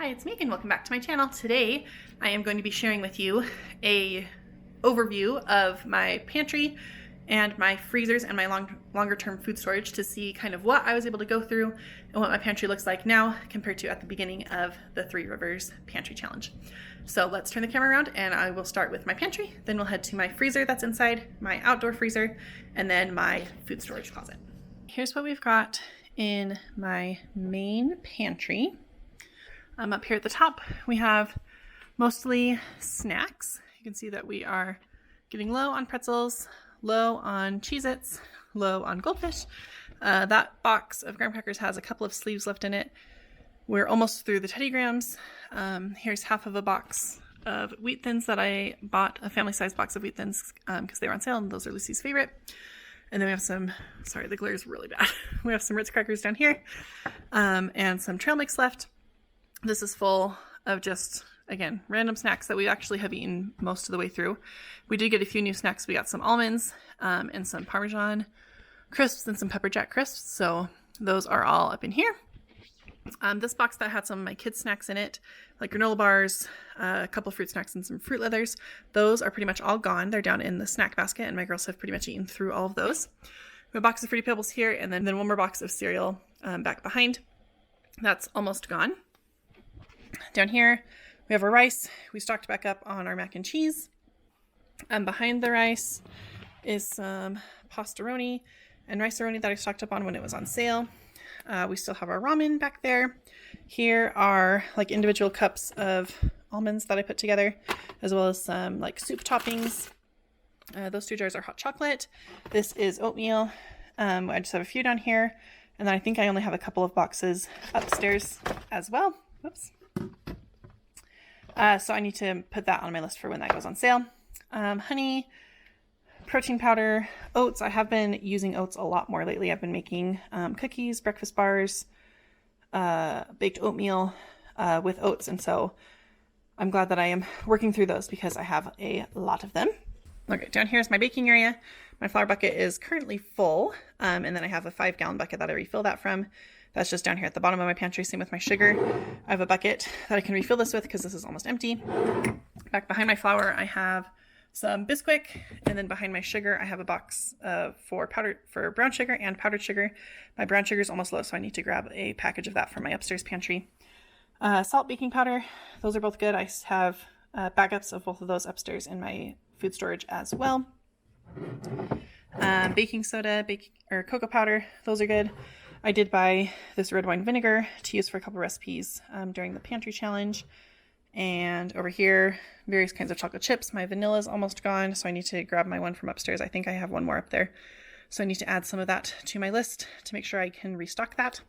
Hi, it's Megan. Welcome back to my channel. Today I am going to be sharing with you a overview of my pantry and my freezers and my longer term food storage to see kind of what I was able to go through and what my pantry looks like now compared to at the beginning of the Three Rivers Pantry Challenge. So let's turn the camera around and I will start with my pantry, then we'll head to my freezer that's inside, my outdoor freezer, and then my food storage closet. Here's what we've got in my main pantry. Up here at the top, we have mostly snacks. You can see that we are getting low on pretzels, low on Cheez-Its, low on Goldfish. That box of graham crackers has a couple of sleeves left in it. We're almost through the Teddy Grahams. Here's half of a box of Wheat Thins that I bought, a family-sized box of Wheat Thins because they were on sale and those are Lucy's favorite. And then we have some, sorry, the glare is really bad. We have some Ritz crackers down here and some trail mix left. This is full of just, again, random snacks that we actually have eaten most of the way through. We did get a few new snacks. We got some almonds and some Parmesan crisps and some pepper jack crisps. So those are all up in here. This box that had some of my kids' snacks in it, like granola bars, a couple of fruit snacks and some Fruit Leathers. Those are pretty much all gone. They're down in the snack basket and my girls have pretty much eaten through all of those. We have a box of Fruity Pebbles here and then one more box of cereal back behind. That's almost gone. Down here, we have our rice. We stocked back up on our mac and cheese. Behind the rice is some pastaroni and rice-a-roni that I stocked up on when it was on sale. We still have our ramen back there. Here are like individual cups of almonds that I put together, as well as some like soup toppings. Those 2 jars are hot chocolate. This is oatmeal. I just have a few down here. And then I think I only have a couple of boxes upstairs as well. Whoops. So I need to put that on my list for when that goes on sale. Honey, protein powder, oats. I have been using oats a lot more lately. I've been making cookies, breakfast bars, baked oatmeal with oats. And so I'm glad that I am working through those because I have a lot of them. Okay, down here is my baking area. My flour bucket is currently full. And then I have a 5-gallon bucket that I refill that from. That's just down here at the bottom of my pantry. Same with my sugar. I have a bucket that I can refill this with because this is almost empty. Back behind my flour, I have some Bisquick, and then behind my sugar, I have a box for brown sugar and powdered sugar. My brown sugar is almost low, so I need to grab a package of that from my upstairs pantry. Salt, baking powder, those are both good. I have backups of both of those upstairs in my food storage as well. Baking soda, cocoa powder, those are good. I did buy this red wine vinegar to use for a couple recipes during the pantry challenge. And over here, various kinds of chocolate chips. My vanilla is almost gone, so I need to grab my one from upstairs. I think I have one more up there. So I need to add some of that to my list to make sure I can restock that.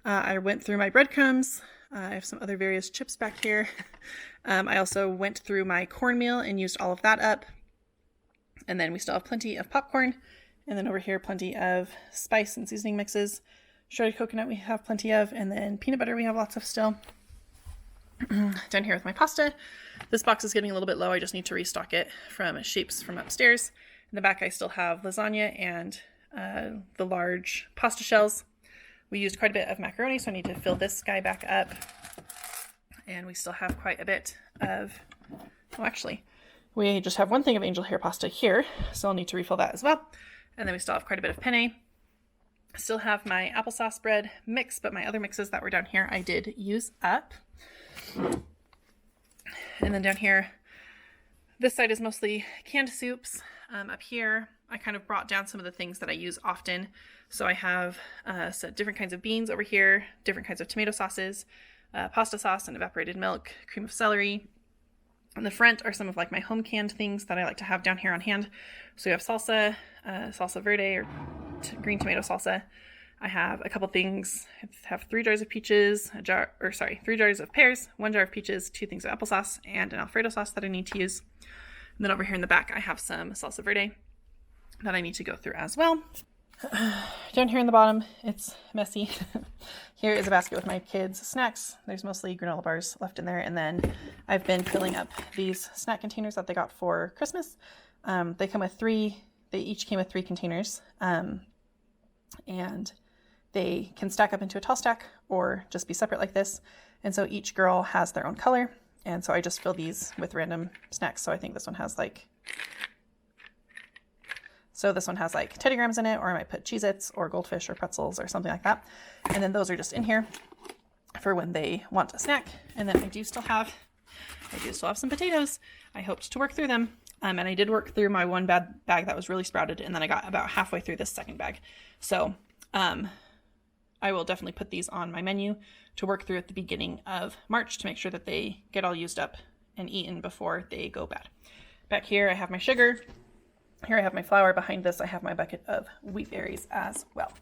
I went through my breadcrumbs. I have some other various chips back here. I also went through my cornmeal and used all of that up. And then we still have plenty of popcorn. And then over here, plenty of spice and seasoning mixes. Shredded coconut we have plenty of, and then peanut butter we have lots of still. Down here with my pasta. This box is getting a little bit low. I just need to restock it from shapes from upstairs. In the back I still have lasagna and the large pasta shells. We used quite a bit of macaroni, so I need to fill this guy back up. And we still have quite a bit of, we just have one thing of angel hair pasta here, so I'll need to refill that as well. And then we still have quite a bit of penne. I still have my applesauce bread mix, but my other mixes that were down here I did use up. And then down here, this side is mostly canned soups. Up here, I kind of brought down some of the things that I use often. So I have different kinds of beans over here, different kinds of tomato sauces, pasta sauce and evaporated milk, cream of celery. On the front are some of like my home canned things that I like to have down here on hand. So we have salsa, salsa verde or green tomato salsa. I have a couple things. I have 3 jars of peaches, 3 jars of pears, 1 jar of peaches, 2 things of applesauce, and an Alfredo sauce that I need to use. And then over here in the back, I have some salsa verde that I need to go through as well. Down here in the bottom, it's messy. Here is a basket with my kids' snacks. There's mostly granola bars left in there. And then I've been filling up these snack containers that they got for Christmas. They each came with 3 containers. And they can stack up into a tall stack or just be separate like this. And so each girl has their own color. And so I just fill these with random snacks. So I think this one has like, Teddy Grahams in it, or I might put Cheez-Its or Goldfish or pretzels or something like that. And then those are just in here for when they want a snack. And then I do still have some potatoes. I hoped to work through them. And I did work through my one bag that was really sprouted. And then I got about halfway through this second bag. So I will definitely put these on my menu to work through at the beginning of March to make sure that they get all used up and eaten before they go bad. Back here I have my sugar. Here I have my flour. Behind this I have my bucket of wheat berries as well.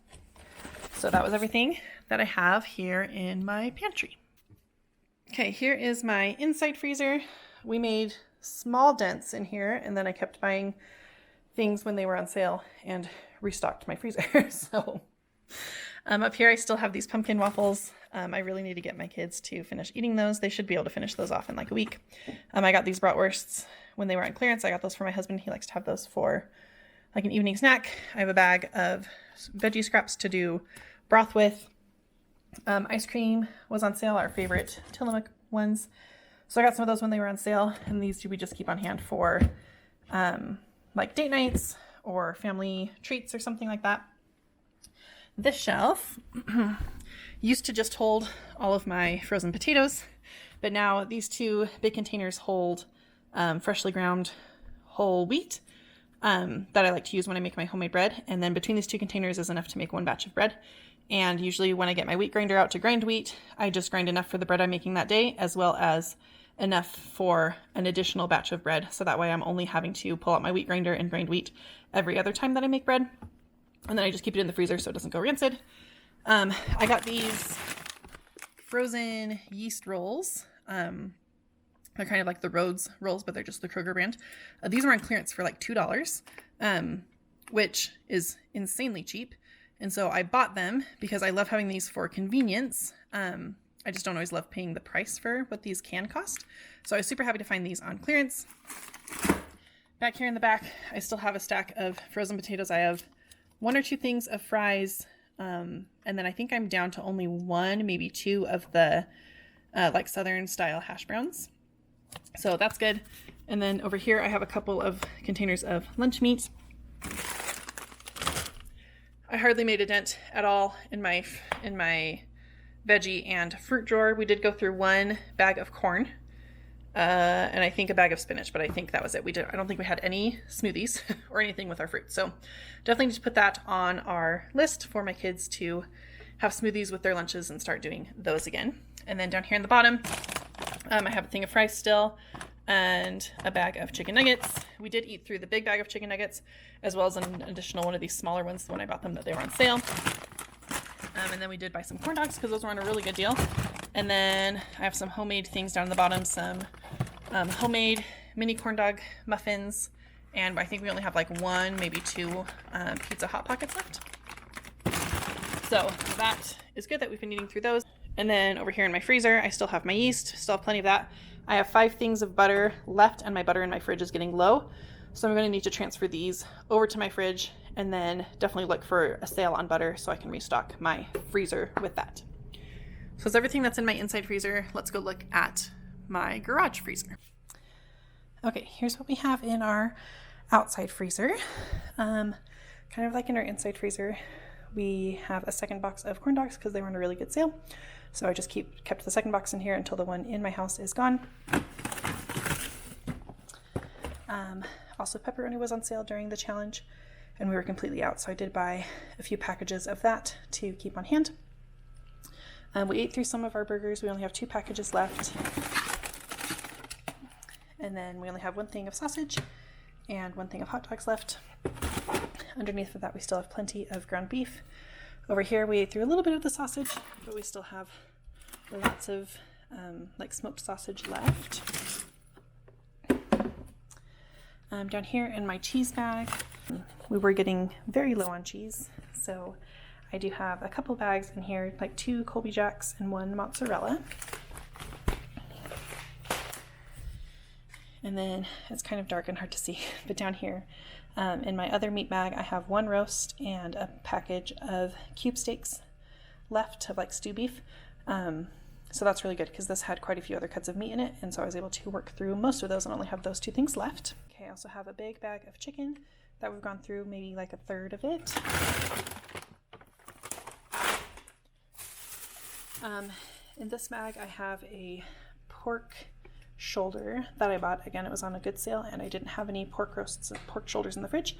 So that was everything that I have here in my pantry. Okay, here is my inside freezer. We made small dents in here, and then I kept buying things when they were on sale and restocked my freezer. So up here I still have these pumpkin waffles. I really need to get my kids to finish eating those. They should be able to finish those off in like a week. I got these bratwursts when they were on clearance. I got those for my husband. He likes to have those for like an evening snack. I have a bag of veggie scraps to do broth with. Ice cream was on sale, our favorite Tillamook ones. So I got some of those when they were on sale, and these we just keep on hand for like date nights or family treats or something like that. This shelf used to just hold all of my frozen potatoes, but now these two big containers hold freshly ground whole wheat that I like to use when I make my homemade bread. And then between these two containers is enough to make one batch of bread. And usually when I get my wheat grinder out to grind wheat, I just grind enough for the bread I'm making that day, as well as enough for an additional batch of bread. So that way I'm only having to pull out my wheat grinder and grind wheat every other time that I make bread. And then I just keep it in the freezer so it doesn't go rancid. I got these frozen yeast rolls. They're kind of like the Rhodes rolls, but they're just the Kroger brand. These were on clearance for like $2, which is insanely cheap. And so I bought them because I love having these for convenience. I just don't always love paying the price for what these can cost. So I was super happy to find these on clearance. Back here in the back, I still have a stack of frozen potatoes. I have one or two things of fries. And then I think I'm down to only one, maybe two of the like Southern style hash browns. So that's good. And then over here, I have a couple of containers of lunch meat. I hardly made a dent at all in my veggie and fruit drawer. We did go through one bag of corn and I think a bag of spinach, but I think that was it. I don't think we had any smoothies or anything with our fruit. So definitely need to put that on our list for my kids to have smoothies with their lunches and start doing those again. And then down here in the bottom, I have a thing of fries still and a bag of chicken nuggets. We did eat through the big bag of chicken nuggets, as well as an additional one of these smaller ones when I bought them that they were on sale. And then we did buy some corn dogs because those were on a really good deal. And then I have some homemade things down in the bottom, some homemade mini corn dog muffins. And I think we only have like one, maybe two Pizza Hot Pockets left. So that is good that we've been eating through those. And then over here in my freezer, I still have my yeast, still have plenty of that. I have 5 things of butter left, and my butter in my fridge is getting low. So I'm going to need to transfer these over to my fridge and then definitely look for a sale on butter so I can restock my freezer with that. So that's everything that's in my inside freezer. Let's go look at my garage freezer. Okay, here's what we have in our outside freezer. Kind of like in our inside freezer, we have a second box of corn dogs because they were on a really good sale. So I just kept the second box in here until the one in my house is gone. Also, pepperoni was on sale during the challenge, and we were completely out, so I did buy a few packages of that to keep on hand. We ate through some of our burgers. We only have 2 packages left. And then we only have 1 thing of sausage and 1 thing of hot dogs left. Underneath of that, we still have plenty of ground beef. Over here, we ate through a little bit of the sausage, but we still have lots of like smoked sausage left. Down here in my cheese bag, we were getting very low on cheese, so I do have a couple bags in here, like 2 Colby Jacks and 1 mozzarella. And then it's kind of dark and hard to see, but down here in my other meat bag, I have 1 roast and a package of cube steaks left of like stew beef. So that's really good because this had quite a few other cuts of meat in it, and so I was able to work through most of those and only have those 2 things left. Okay, I also have a big bag of chicken that we've gone through maybe like a third of it. In this bag I have a pork shoulder that I bought. Again, it was on a good sale and I didn't have any pork roasts and pork shoulders in the fridge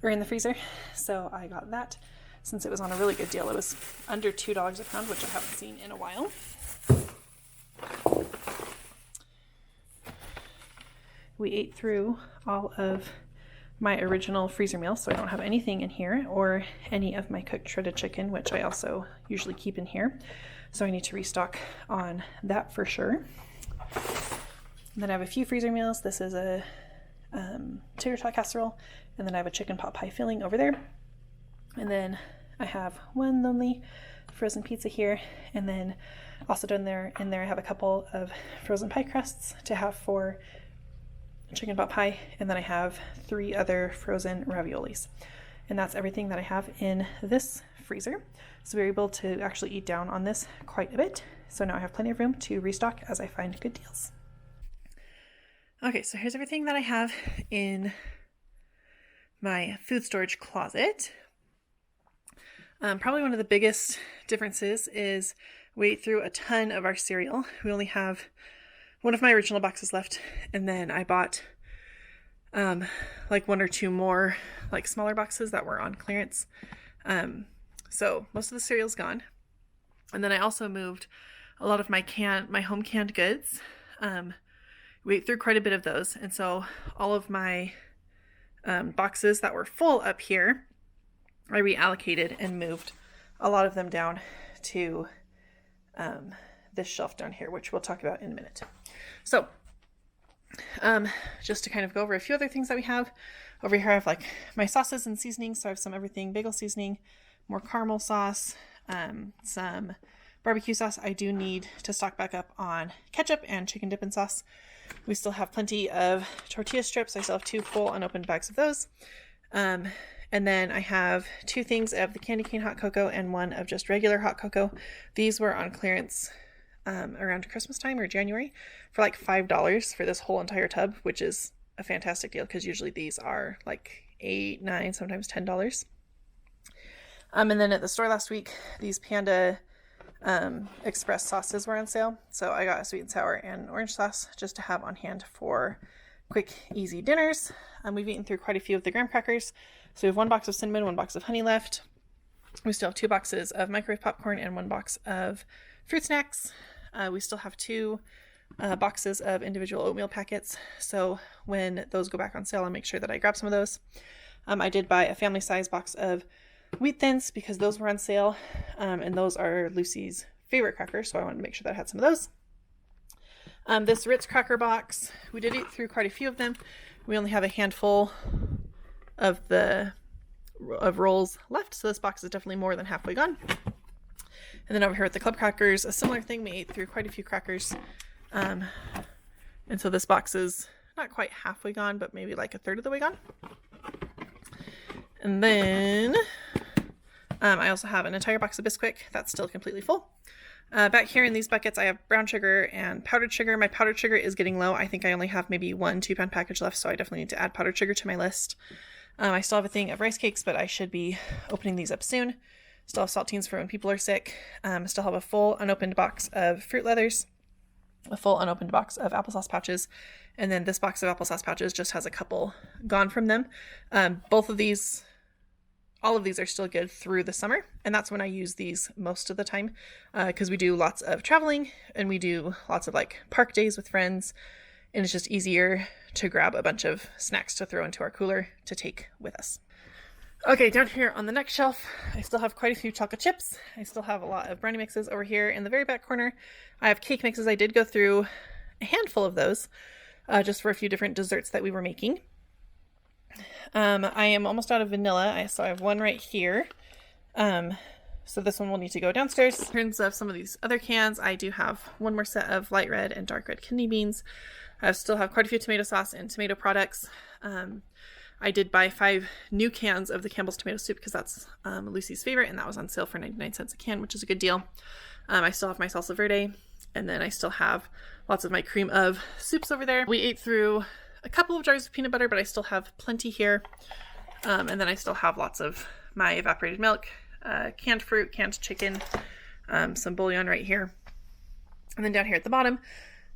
or in the freezer, so I got that since it was on a really good deal. It was under $2 a pound, which I haven't seen in a while. We ate through all of my original freezer meals, so I don't have anything in here or any of my cooked shredded chicken, which I also usually keep in here. So I need to restock on that for sure. And then I have a few freezer meals. This is a tater tot casserole, and then I have a chicken pot pie filling over there. And then I have one lonely frozen pizza here, and then also in there I have a couple of frozen pie crusts to have for chicken pot pie, and then I have 3 other frozen raviolis. And that's everything that I have in this freezer. So we were able to actually eat down on this quite a bit. So now I have plenty of room to restock as I find good deals. Okay, so here's everything that I have in my food storage closet. Probably one of the biggest differences is we ate through a ton of our cereal. We only have one of my original boxes left, and then I bought like 1 or 2 more like smaller boxes that were on clearance. So most of the cereal's gone. And then I also moved a lot of my home canned goods. We ate through quite a bit of those, and so all of my boxes that were full up here, I reallocated and moved a lot of them down to this shelf down here, which we'll talk about in a minute. So just to kind of go over a few other things that we have over here, I have like my sauces and seasonings. So I have some everything bagel seasoning, more caramel sauce, some barbecue sauce. I do need to stock back up on ketchup and chicken dipping sauce. We still have plenty of tortilla strips. I still have 2 full unopened bags of those. And then I have 2 things of the candy cane hot cocoa and 1 of just regular hot cocoa. These were on clearance around Christmas time or January for like $5 for this whole entire tub, which is a fantastic deal because usually these are like $8, $9, sometimes $10. And then at the store last week, these Panda Express sauces were on sale. So I got a sweet and sour and orange sauce just to have on hand for quick, easy dinners. We've eaten through quite a few of the graham crackers. So we have 1 box of cinnamon, 1 box of honey left. We still have 2 boxes of microwave popcorn and 1 box of fruit snacks. We still have 2 boxes of individual oatmeal packets. So when those go back on sale, I'll make sure that I grab some of those. I did buy a family size box of Wheat Thins because those were on sale. And those are Lucy's favorite crackers. So I wanted to make sure that I had some of those. This Ritz cracker box, we did eat through quite a few of them. We only have a handful of rolls left. So this box is definitely more than halfway gone. And then over here at the club crackers, a similar thing. We ate through quite a few crackers. And so this box is not quite halfway gone, but maybe like a third of the way gone. And then I also have an entire box of Bisquick that's still completely full. Back here in these buckets, I have brown sugar and powdered sugar. My powdered sugar is getting low. I think I only have maybe 1 2-pound package left, so I definitely need to add powdered sugar to my list. I still have a thing of rice cakes, but I should be opening these up soon. Still have saltines for when people are sick. Still have a full unopened box of Fruit Leathers, a full unopened box of applesauce pouches, and then this box of applesauce pouches just has a couple gone from them. All of these are still good through the summer, and that's when I use these most of the time because we do lots of traveling and we do lots of like park days with friends, and it's just easier to grab a bunch of snacks to throw into our cooler to take with us. Okay, down here on the next shelf, I still have quite a few chocolate chips. I still have a lot of brownie mixes over here in the very back corner. I have cake mixes. I did go through a handful of those just for a few different desserts that we were making. I am almost out of vanilla, so I have 1 right here. So this one will need to go downstairs. In terms of some of these other cans, I do have 1 more set of light red and dark red kidney beans. I still have quite a few tomato sauce and tomato products. I did buy 5 new cans of the Campbell's tomato soup because that's Lucy's favorite, and that was on sale for 99 cents a can, which is a good deal. I still have my salsa verde And then I still have lots of my cream of soups over there. We ate through a couple of jars of peanut butter, but I still have plenty here. And then I still have lots of my evaporated milk, canned fruit, canned chicken, some bouillon right here. And then down here at the bottom,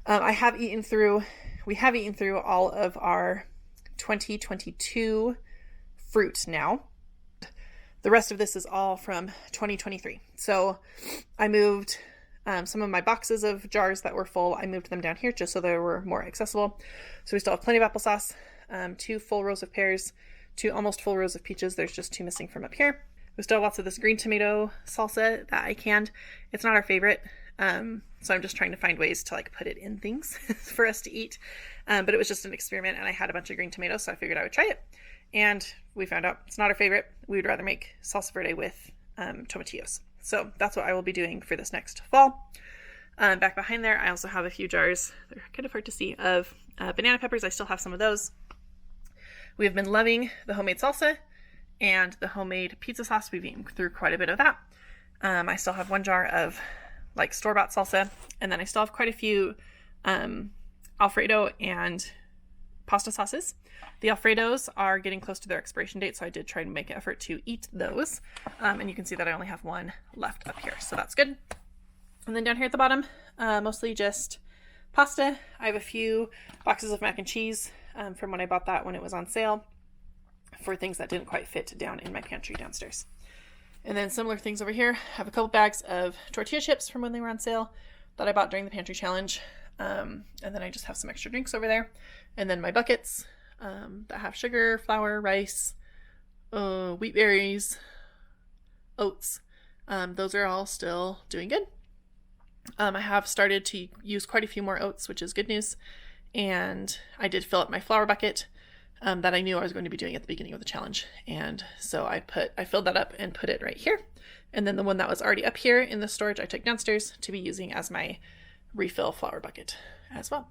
we have eaten through all of our 2022 fruit now. The rest of this is all from 2023. So I moved some of my boxes of jars that were full. I moved them down here just so they were more accessible. So we still have plenty of applesauce, 2 full rows of pears, 2 almost full rows of peaches. There's just 2 missing from up here. We still have lots of this green tomato salsa that I canned. It's not our favorite. So I'm just trying to find ways to like put it in things for us to eat. But it was just an experiment and I had a bunch of green tomatoes, so I figured I would try it. And we found out it's not our favorite. We would rather make salsa verde with tomatillos. So that's what I will be doing for this next fall. Back behind there, I also have a few jars, they're kind of hard to see, of banana peppers. I still have some of those. We have been loving the homemade salsa and the homemade pizza sauce. We've eaten through quite a bit of that. I still have 1 jar of like store-bought salsa, and then I still have quite a few Alfredo and pasta sauces. The Alfredos are getting close to their expiration date, so I did try to make an effort to eat those. And you can see that I only have 1 left up here, so that's good. And then down here at the bottom, mostly just pasta. I have a few boxes of mac and cheese from when I bought that when it was on sale for things that didn't quite fit down in my pantry downstairs. And then similar things over here. I have a couple bags of tortilla chips from when they were on sale that I bought during the pantry challenge. And then I just have some extra drinks over there. And then my buckets that have sugar, flour, rice, wheat berries, oats. Those are all still doing good. I have started to use quite a few more oats, which is good news. And I did fill up my flour bucket that I knew I was going to be doing at the beginning of the challenge. And so I filled that up and put it right here. And then the one that was already up here in the storage I took downstairs to be using as my refill flour bucket as well.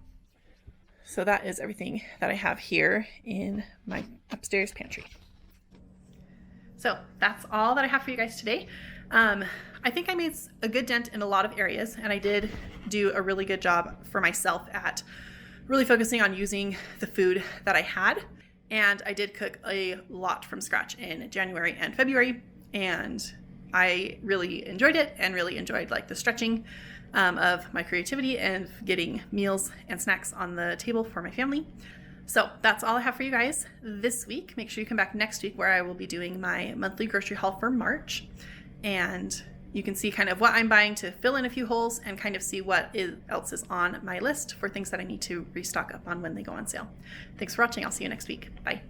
So that is everything that I have here in my upstairs pantry. So that's all that I have for you guys today. I think I made a good dent in a lot of areas, and I did do a really good job for myself at really focusing on using the food that I had. And I did cook a lot from scratch in January and February, and I really enjoyed it and really enjoyed like the stretching of my creativity and getting meals and snacks on the table for my family. So that's all I have for you guys this week. Make sure you come back next week where I will be doing my monthly grocery haul for March. And you can see kind of what I'm buying to fill in a few holes and kind of see what else is on my list for things that I need to restock up on when they go on sale. Thanks for watching. I'll see you next week. Bye.